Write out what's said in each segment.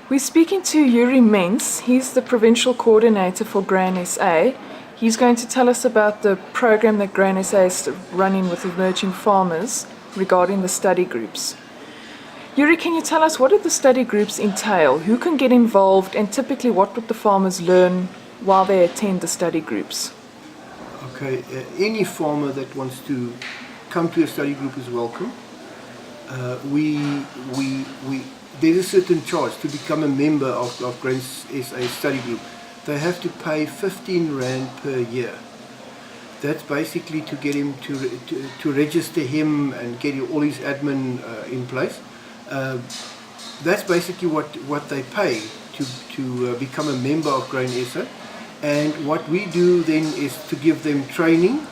We're speaking to Yuri Mentz. He's the provincial coordinator for Grain SA. He's going to tell us about the program that Grain SA is running with emerging farmers regarding the study groups. Yuri, can you tell us what do the study groups entail? Who can get involved, and typically what would the farmers learn while they attend the study groups? Okay, any farmer that wants to come to a study group is welcome. There's a certain charge to become a member of Grain SA study group. They have to pay 15 Rand per year. That's basically to get him to register him and get all his admin in place. That's basically what they pay to become a member of Grain SA. And what we do then is to give them training.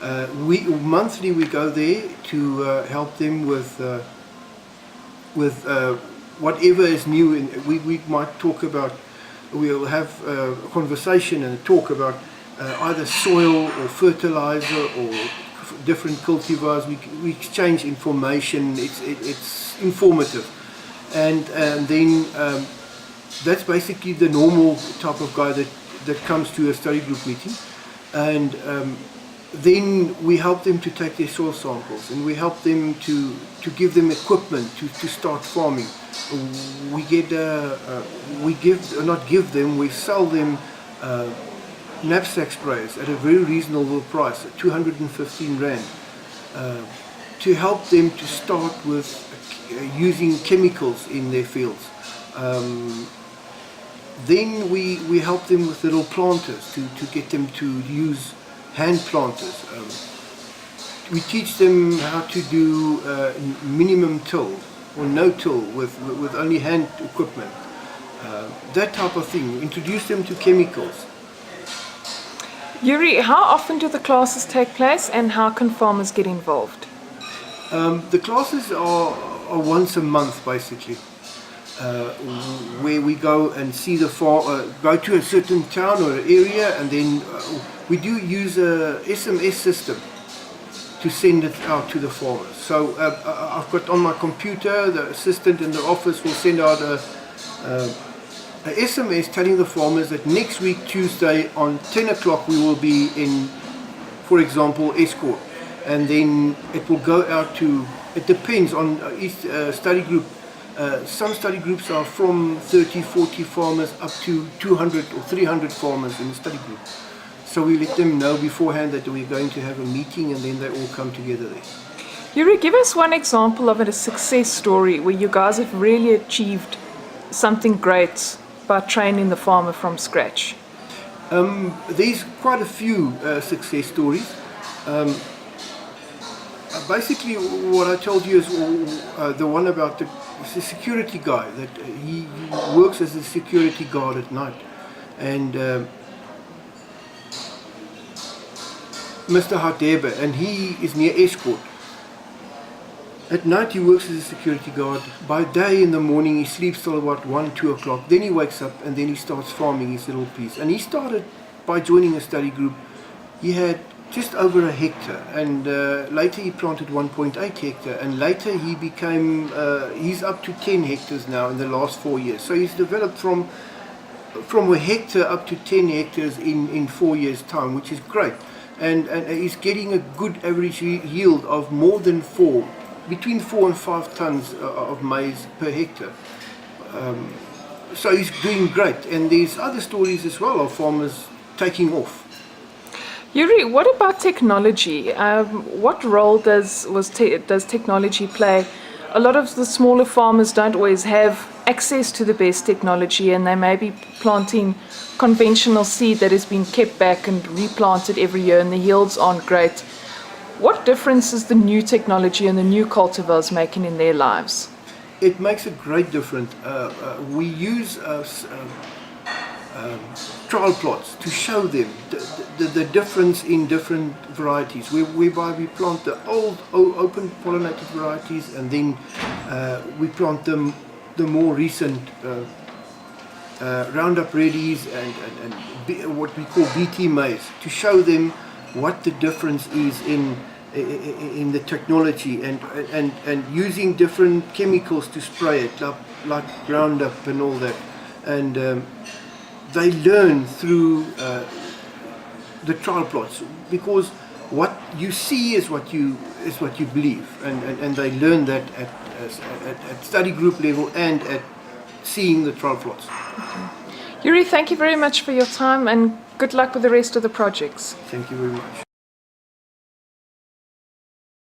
Monthly we go there to help them with whatever is new. We might talk about, we'll have a conversation and a talk about either soil or fertilizer or different cultivars. We exchange information. It's informative, and then that's basically the normal type of guy that comes to a study group meeting. And then we help them to take their soil samples, and we help them to give them equipment to start farming. We sell them knapsack sprayers at a very reasonable price, at 215 Rand, to help them to start with using chemicals in their fields. Then we help them with little planters to get them to use hand planters. We teach them how to do minimum till or no till with only hand equipment. That type of thing. Introduce them to chemicals. Yuri, how often do the classes take place, and how can farmers get involved? The classes are once a month basically, where we go and see the farm, go to a certain town or area, and then we do use a SMS system to send it out to the farmers. So I've got on my computer, the assistant in the office will send out a SMS telling the farmers that next week Tuesday on 10 o'clock we will be in, for example, Escort, and then it will go out to, it depends on each study group. Some study groups are from 30, 40 farmers up to 200 or 300 farmers in the study group. So we let them know beforehand that we're going to have a meeting, and then they all come together there. Yuri, give us one example of a success story where you guys have really achieved something great by training the farmer from scratch. There's quite a few success stories. Basically, what I told you is the one about the security guy, that he works as a security guard at night. And Mr. Hadebe, and he is near Escort. At night he works as a security guard. By day in the morning he sleeps till about 1, 2 o'clock. Then he wakes up and then he starts farming his little piece. And he started by joining a study group. He had just over a hectare, and later he planted 1.8 hectare, and later he became, he's up to 10 hectares now in the last 4 years. So he's developed from a hectare up to 10 hectares in 4 years' time, which is great. And he's getting a good average yield of more than between 4 and 5 tons of maize per hectare. So he's doing great, and there's other stories as well of farmers taking off. Yuri, what about technology? What role does technology play? A lot of the smaller farmers don't always have access to the best technology, and they may be planting conventional seed that has been kept back and replanted every year, and the yields aren't great. What difference is the new technology and the new cultivars making in their lives? It makes a great difference. We use trial plots to show them the difference in different varieties, whereby we plant the old open pollinated varieties, and then we plant the more recent Roundup Readies and what we call BT maize, to show them what the difference is in in the technology and using different chemicals to spray it, like Roundup and all that. And they learn through the trial plots, because what you see is what you believe, and they learn that at study group level and at seeing the trial plots. Yuri, thank you very much for your time and good luck with the rest of the projects. Thank you very much.